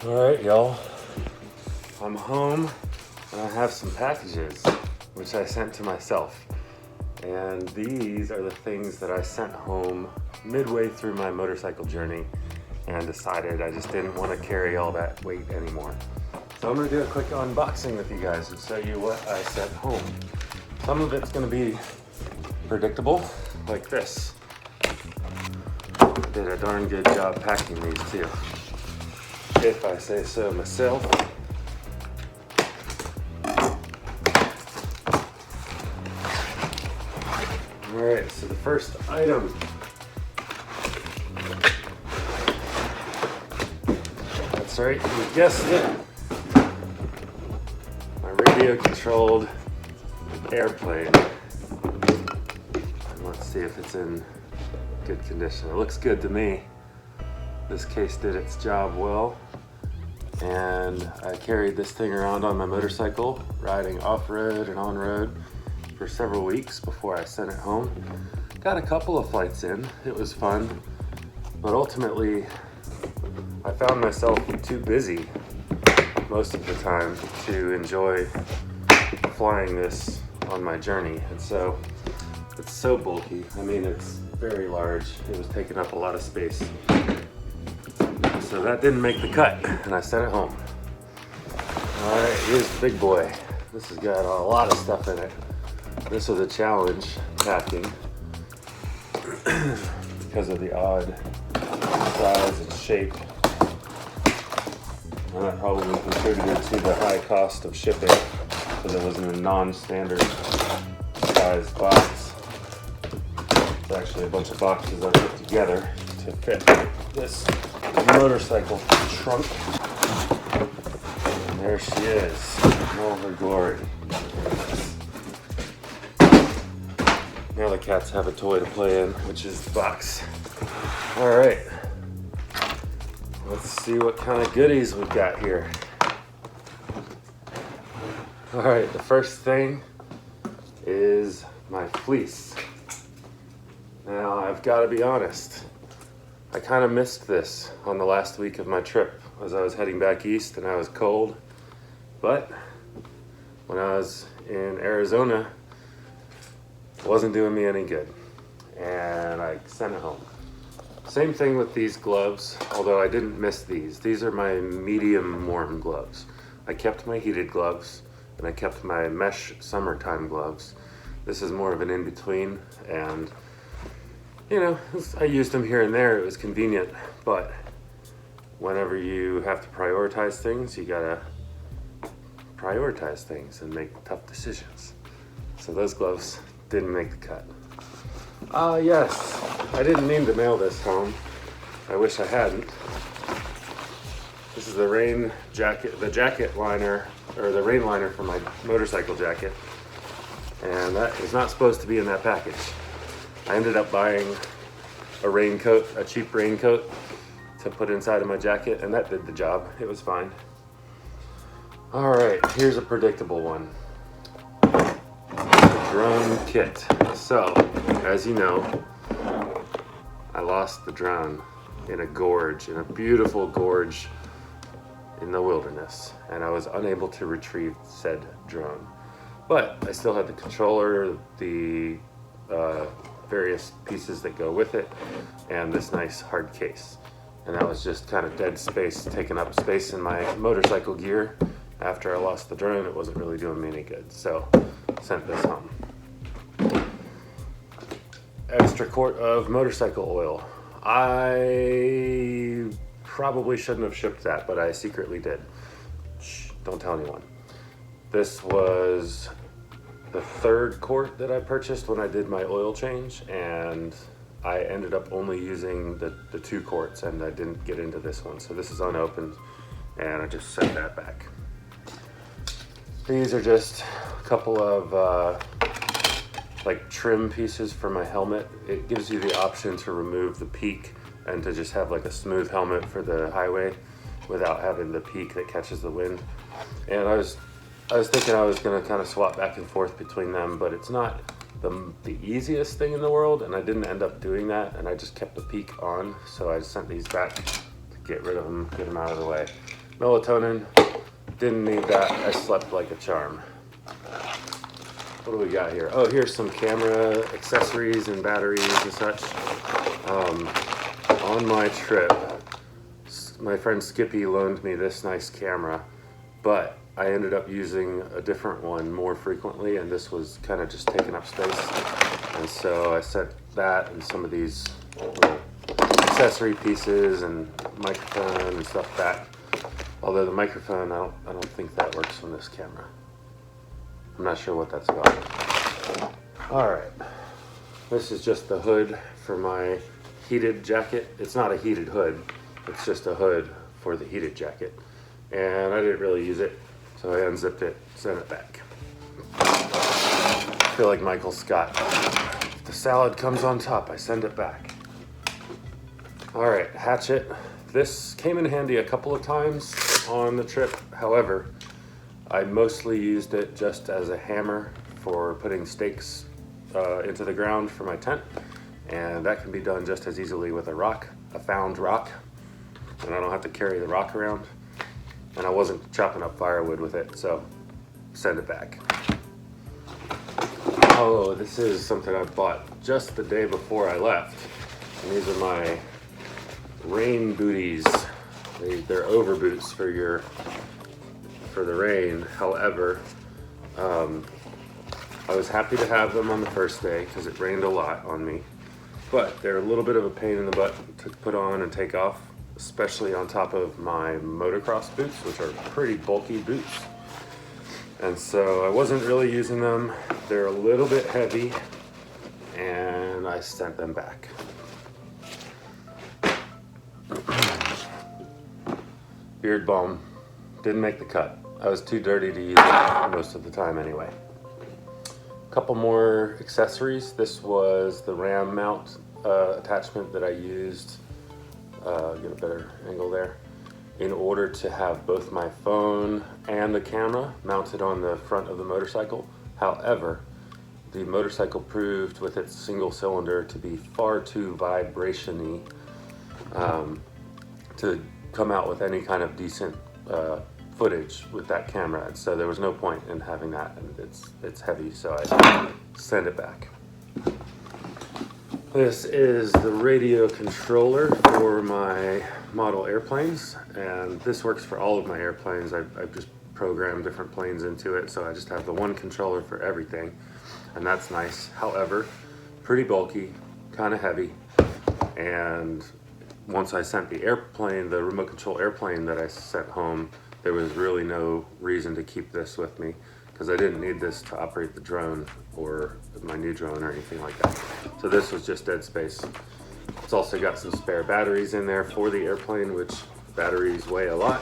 Alright, y'all. I'm home and I have some packages which I sent to myself. And these are the things that I sent home midway through my motorcycle journey and decided I just didn't want to carry all that weight anymore. So I'm going to do a quick unboxing with you guys and show you what I sent home. Some of it's going to be predictable, like this. I did a darn good job packing these too, if I say so myself. Alright, so the first item. That's right, you guessed it. My radio controlled airplane. And let's see if it's in good condition. It looks good to me. This case did its job well. And I carried this thing around on my motorcycle, riding off-road and on-road for several weeks before I sent it home. Got a couple of flights in, it was fun, but ultimately I found myself too busy most of the time to enjoy flying this on my journey. And so it's so bulky. I mean, it's very large. It was taking up a lot of space. So that didn't make the cut and I sent it home. All right, here's the big boy. This has got a lot of stuff in it. This was a challenge packing because of the odd size and shape. And that probably contributed to the high cost of shipping because it was in a non-standard size box. It's actually a bunch of boxes I put together to fit this motorcycle trunk. And there she is in all her glory. Now the cats have a toy to play in, which is the box. All right, let's see what kind of goodies we've got here. All right, the first thing is my fleece. Now, I've got to be honest. I kind of missed this on the last week of my trip as I was heading back east and I was cold. But when I was in Arizona, it wasn't doing me any good. And I sent it home. Same thing with these gloves, although I didn't miss these. These are my medium warm gloves. I kept my heated gloves and I kept my mesh summertime gloves. This is more of an in-between, and you know, I used them here and there. It was convenient, but whenever you have to prioritize things, you gotta prioritize things and make tough decisions. So those gloves didn't make the cut. Yes, I didn't mean to mail this home. I wish I hadn't. This is the rain jacket, the jacket liner, or the rain liner for my motorcycle jacket. And that is not supposed to be in that package. I ended up buying a raincoat, a cheap raincoat to put inside of my jacket, and that did the job. It was fine. All right, here's a predictable one. The drone kit. So, as you know, I lost the drone in a gorge, in a beautiful gorge in the wilderness, and I was unable to retrieve said drone. But I still had the controller, the various pieces that go with it, and this nice hard case. And that was just kind of dead space, taking up space in my motorcycle gear. After I lost the drone, it wasn't really doing me any good, so sent this home. Extra quart of motorcycle oil. I probably shouldn't have shipped that, but I secretly did. Shh, don't tell anyone. This was the third quart that I purchased when I did my oil change, and I ended up only using the 2 quarts, and I didn't get into this one. So this is unopened, and I just sent that back. These are just a couple of like trim pieces for my helmet. It gives you the option to remove the peak and to just have like a smooth helmet for the highway without having the peak that catches the wind. And I was thinking I was gonna kind of swap back and forth between them, but it's not the easiest thing in the world, and I didn't end up doing that, and I just kept the peak on, so I sent these back to get rid of them, get them out of the way. Melatonin, didn't need that. I slept like a charm. What do we got here? Oh, here's some camera accessories and batteries and such. On my trip, my friend Skippy loaned me this nice camera, but I ended up using a different one more frequently, and this was kind of just taking up space. And so I sent that and some of these little accessory pieces and microphone and stuff back. Although the microphone, I don't think that works on this camera. I'm not sure what that's about. All right, this is just the hood for my heated jacket. It's not a heated hood, it's just a hood for the heated jacket. And I didn't really use it, so I unzipped it, sent it back. I feel like Michael Scott. If the salad comes on top, I send it back. All right, hatchet. This came in handy a couple of times on the trip. However, I mostly used it just as a hammer for putting stakes into the ground for my tent. And that can be done just as easily with a rock, a found rock. And I don't have to carry the rock around. And I wasn't chopping up firewood with it, so send it back. Oh, this is something I bought just the day before I left. And these are my rain booties. They're over boots for the rain. However, I was happy to have them on the first day because it rained a lot on me. But they're a little bit of a pain in the butt to put on and take off, especially on top of my motocross boots, which are pretty bulky boots. And so I wasn't really using them. They're a little bit heavy, and I sent them back. Beard balm didn't make the cut. I was too dirty to use it most of the time anyway. A couple more accessories. This was the RAM mount attachment that I used, get a better angle there, in order to have both my phone and the camera mounted on the front of the motorcycle. However, the motorcycle proved with its single cylinder to be far too vibration-y to come out with any kind of decent footage with that camera. And so there was no point in having that, and it's heavy, so I send it back. This is the radio controller for my model airplanes, and this works for all of my airplanes. I've just programmed different planes into it, so I just have the one controller for everything, and that's nice. However, pretty bulky, kind of heavy, and once I sent the airplane, the remote control airplane that I sent home, there was really no reason to keep this with me because I didn't need this to operate the drone or my new drone or anything like that. So this was just dead space. It's also got some spare batteries in there for the airplane, which batteries weigh a lot,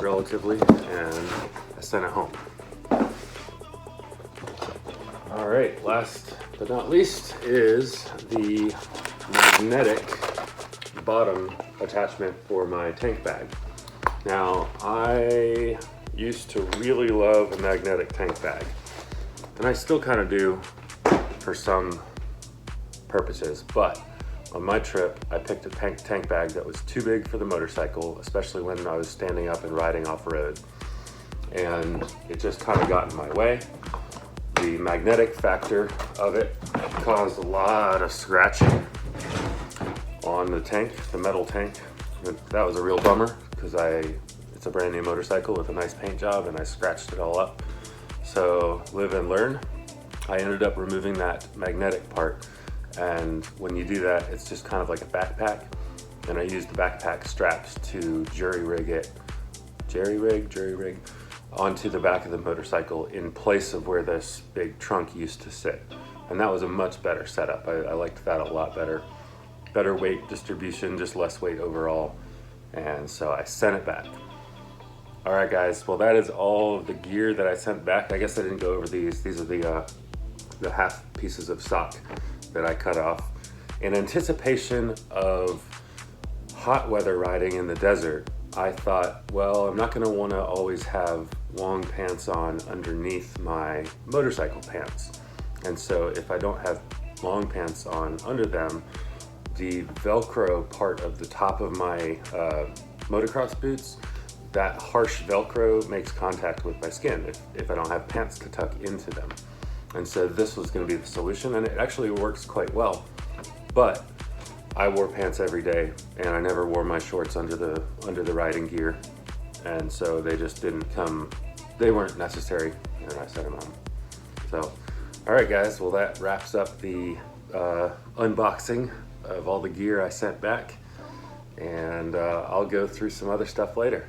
relatively, and I sent it home. All right, last but not least is the magnetic bottom attachment for my tank bag. Now, I used to really love a magnetic tank bag, and I still kind of do for some purposes, but on my trip, I picked a tank bag that was too big for the motorcycle, especially when I was standing up and riding off-road, and it just kind of got in my way. The magnetic factor of it caused a lot of scratching on the tank, the metal tank. That was a real bummer because it's a brand new motorcycle with a nice paint job and I scratched it all up. So live and learn. I ended up removing that magnetic part, and when you do that, it's just kind of like a backpack, and I used the backpack straps to jerry rig onto the back of the motorcycle in place of where this big trunk used to sit. And that was a much better setup. I liked that a lot better. Better weight distribution, just less weight overall. And so I sent it back. All right, guys, well, that is all of the gear that I sent back. I guess I didn't go over these. These are the half pieces of sock that I cut off. In anticipation of hot weather riding in the desert, I thought, well, I'm not gonna wanna always have long pants on underneath my motorcycle pants. And so if I don't have long pants on under them, the Velcro part of the top of my motocross boots that harsh Velcro makes contact with my skin if I don't have pants to tuck into them. And so this was going to be the solution, and it actually works quite well. But I wore pants every day, and I never wore my shorts under the riding gear, and so they just didn't come. They weren't necessary, and I set them on. So, all right, guys. Well, that wraps up the unboxing of all the gear I sent back, and I'll go through some other stuff later.